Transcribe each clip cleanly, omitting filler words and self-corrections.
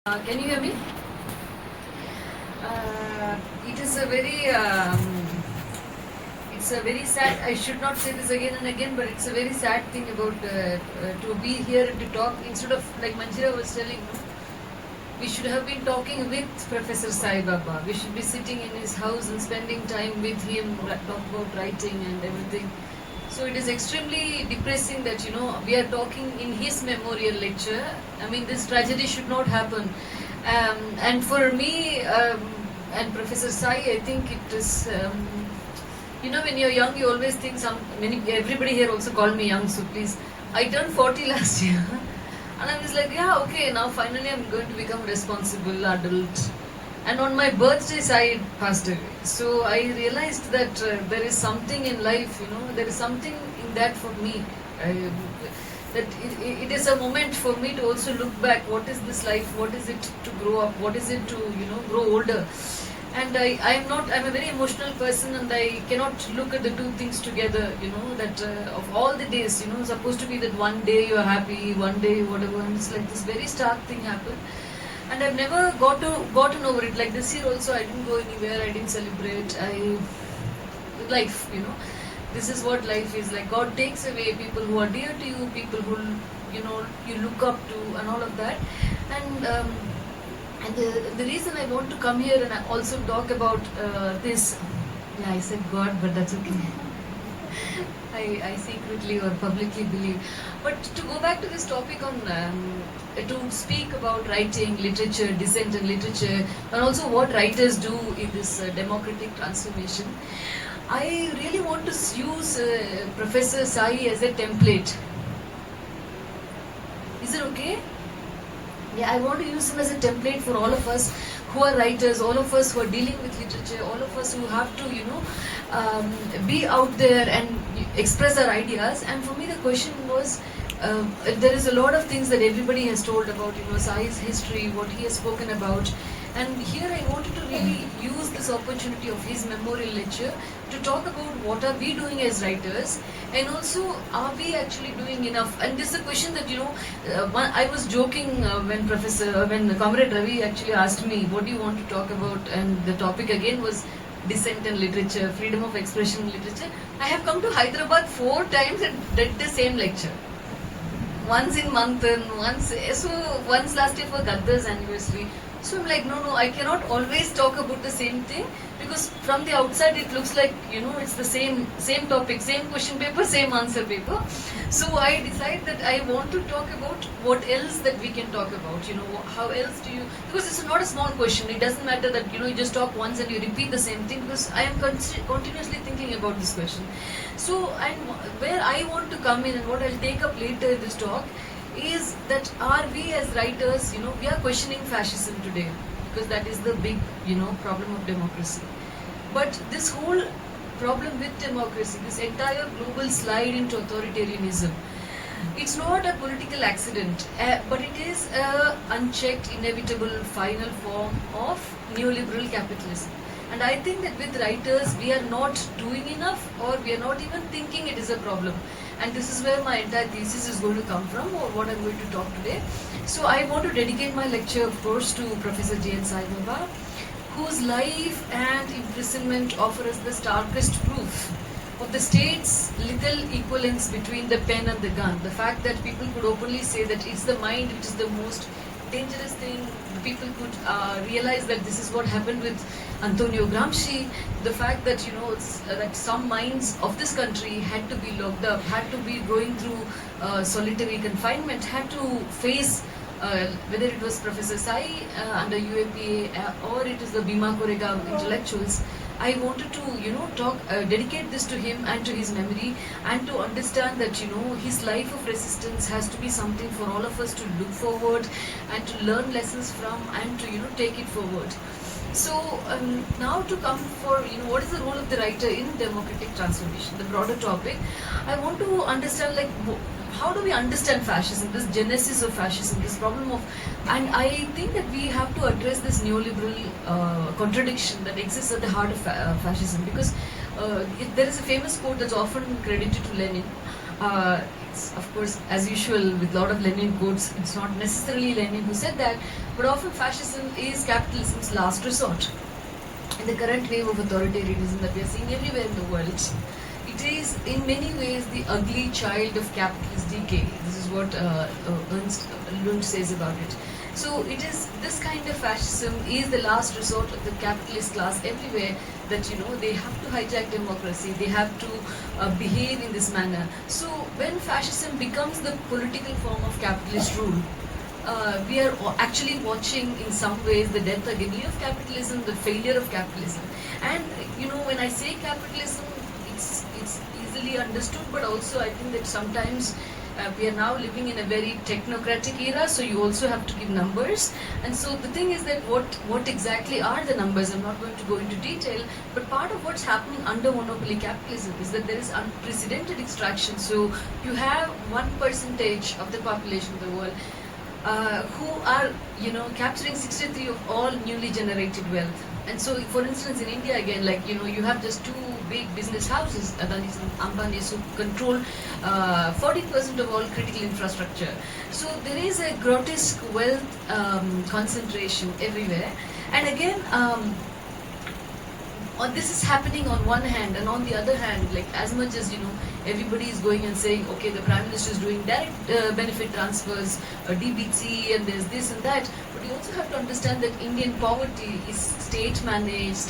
Can you hear me? It is a very, it's a very sad. I should not say this again and again, but it's a very sad thing about to be here and to talk instead of like Manjira was telling. No, we should have been talking with Professor Sai Baba. We should be sitting in his house and spending time with him, talk about writing and everything. So it is extremely depressing that we are talking in his memorial lecture. I mean, this tragedy should not happen. And for me and Professor Sai, I think it is. When you're young, you always think everybody here also called me young. So please, I turned 40 last year, and I was like, yeah, okay, now finally I'm going to become responsible adult. And on my birthday, Sai passed away. So I realized that there is something in life, there is something in that for me. That it is a moment for me to also look back. What is this life? What is it to grow up? What is it to, grow older? And I'm a very emotional person, and I cannot look at the two things together, that of all the days, supposed to be that one day you're happy, one day whatever, and it's like this very stark thing happened. And I've never gotten over it. Like this year also, I didn't go anywhere. I didn't celebrate. Life, this is what life is like. God takes away people who are dear to you, people who you look up to, and all of that. And the reason I want to come here and I also talk about this. Yeah, I said God, but that's okay. I secretly or publicly believe. But to go back to this topic on to speak about writing, literature, dissent and literature, and also what writers do in this democratic transformation, I really want to use Professor Sai as a template. Is it okay? Yeah, I want to use him as a template for all of us who are writers, all of us who are dealing with literature, all of us who have to, be out there and express our ideas. And for me, the question was, there is a lot of things that everybody has told about, Sai's history, what he has spoken about. And here I wanted to really use this opportunity of his memorial lecture to talk about what are we doing as writers, and also are we actually doing enough. And this is a question that I was joking when Comrade Ravi actually asked me, what do you want to talk about, and the topic again was dissent and literature, freedom of expression in literature. I have come to Hyderabad 4 times and did the same lecture. Once in Manthan, once last year for Gaddar's anniversary. So I'm like, no, I cannot always talk about the same thing, because from the outside it looks like, it's the same topic, same question paper, same answer paper. So I decided that I want to talk about what else that we can talk about, how else do you, because it's not a small question. It doesn't matter that, you just talk once and you repeat the same thing, because I am continuously thinking about this question. So where I want to come in and what I'll take up later in this talk is that are we as writers, we are questioning fascism today, because that is the big, problem of democracy. But this whole problem with democracy, this entire global slide into authoritarianism, it's not a political accident, but it is a unchecked, inevitable, final form of neoliberal capitalism. And I think that with writers, we are not doing enough, or we are not even thinking it is a problem. And this is where my entire thesis is going to come from, or what I'm going to talk today. So I want to dedicate my lecture, of course, to Professor J.N. Sai Baba, whose life and imprisonment offer us the starkest proof of the state's lethal equivalence between the pen and the gun. The fact that people could openly say that it's the mind which is the most dangerous thing. People could realize that this is what happened with Antonio Gramsci. The fact that that some minds of this country had to be locked up, had to be going through solitary confinement, had to face whether it was Professor Sai under UAPA or it is the Bhima Koregaon intellectuals. I wanted to dedicate this to him and to his memory, and to understand that his life of resistance has to be something for all of us to look forward and to learn lessons from, and to take it forward. So now to come for what is the role of the writer in democratic transformation, the broader topic. I want to understand how do we understand fascism, this genesis of fascism, this problem of, and I think that we have to address this neoliberal contradiction that exists at the heart of fascism, because there is a famous quote that's often credited to Lenin, It's, of course, as usual with a lot of Lenin quotes, it's not necessarily Lenin who said that, but often fascism is capitalism's last resort. In the current wave of authoritarianism that we are seeing everywhere in the world, it is in many ways the ugly child of capitalist decay. This is what Ernst Lund says about it. So it is this kind of fascism is the last resort of the capitalist class everywhere, that they have to hijack democracy, they have to behave in this manner. So when fascism becomes the political form of capitalist rule, we are actually watching in some ways the death agony of capitalism, the failure of capitalism. And when I say capitalism, it's easily understood, but also I think that sometimes we are now living in a very technocratic era, so you also have to give numbers. And so the thing is that what exactly are the numbers? I'm not going to go into detail, but part of what's happening under monopoly capitalism is that there is unprecedented extraction. So you have 1% of the population of the world who are capturing 63 of all newly generated wealth. And so, for instance, in India again, you have just two big business houses, Adani's and Ambani's, who control 40% of all critical infrastructure. So there is a grotesque wealth concentration everywhere. And again, this is happening on one hand, and on the other hand, as much as everybody is going and saying, okay, the Prime Minister is doing direct benefit transfers, DBT, and there's this and that, but you also have to understand that Indian poverty is state managed,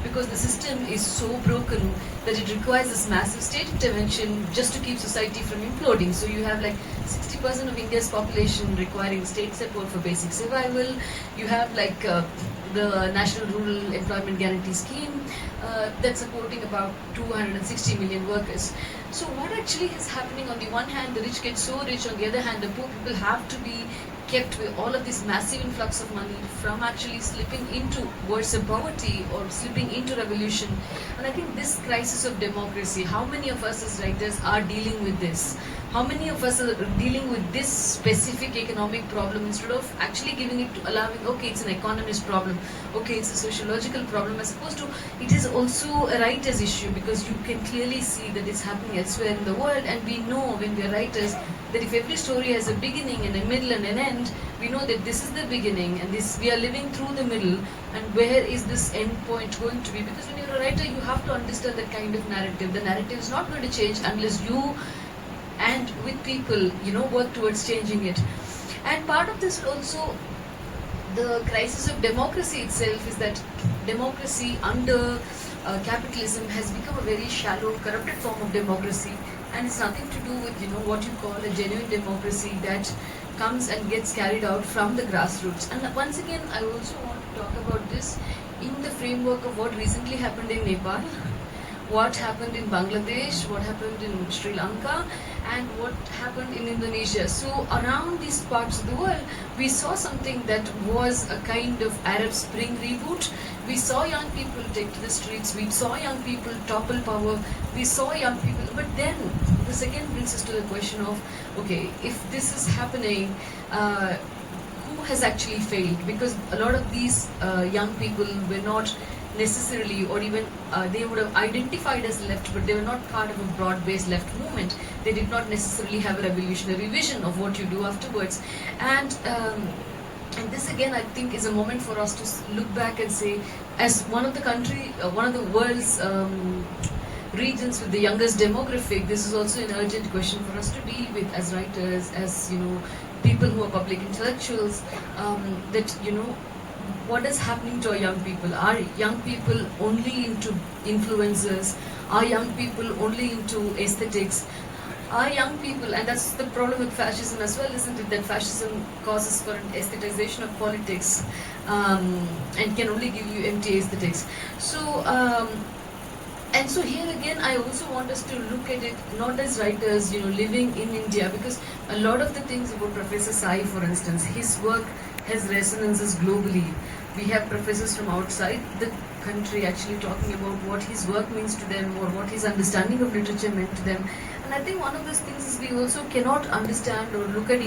because the system is so broken that it requires this massive state intervention just to keep society from imploding. So you have 60% of India's population requiring state support for basic survival. You have the National Rural Employment Guarantee Scheme that's supporting about 260 million workers. So what actually is happening? On the one hand, the rich get so rich; on the other hand, the poor people have to be kept with all of this massive influx of money from actually slipping into worse poverty or slipping into revolution. And I think this crisis of democracy, how many of us as writers are dealing with this? How many of us are dealing with this specific economic problem instead of actually giving it to allowing, okay, it's an economist problem, okay, it's a sociological problem, as opposed to it is also a writer's issue, because you can clearly see that it's happening elsewhere in the world. And we know when we are writers that if every story has a beginning and a middle and an end, we know that this is the beginning and this we are living through the middle, and where is this end point going to be? Because when you're a writer, you have to understand that kind of narrative. The narrative is not going to change unless you and with people work towards changing it. And part of this also, the crisis of democracy itself, is that democracy under capitalism has become a very shallow, corrupted form of democracy, and it's nothing to do with what you call a genuine democracy that comes and gets carried out from the grassroots. And once again, I also want to talk about this in the framework of what recently happened in Nepal, what happened in Bangladesh, what happened in Sri Lanka, and what happened in Indonesia. So around these parts of the world, we saw something that was a kind of Arab Spring reboot. We saw young people take to the streets, we saw young people topple power, we saw young people, but then this again brings us to the question of, okay, if this is happening, who has actually failed? Because a lot of these young people were not necessarily, or even they would have identified as left, but they were not part of a broad-based left movement. They did not necessarily have a revolutionary vision of what you do afterwards. And this again, I think, is a moment for us to look back and say, as one of the world's regions with the youngest demographic, this is also an urgent question for us to deal with as writers, as people who are public intellectuals, that what is happening to our young people? Are young people only into influencers? Are young people only into aesthetics? Are young people, and that's the problem with fascism as well, isn't it? That fascism causes for an aestheticization of politics and can only give you empty aesthetics. So, and so here again, I also want us to look at it not as writers, living in India, because a lot of the things about Professor Sai, for instance, his work has resonances globally. We have professors from outside the country actually talking about what his work means to them, or what his understanding of literature meant to them. And I think one of those things is we also cannot understand or look at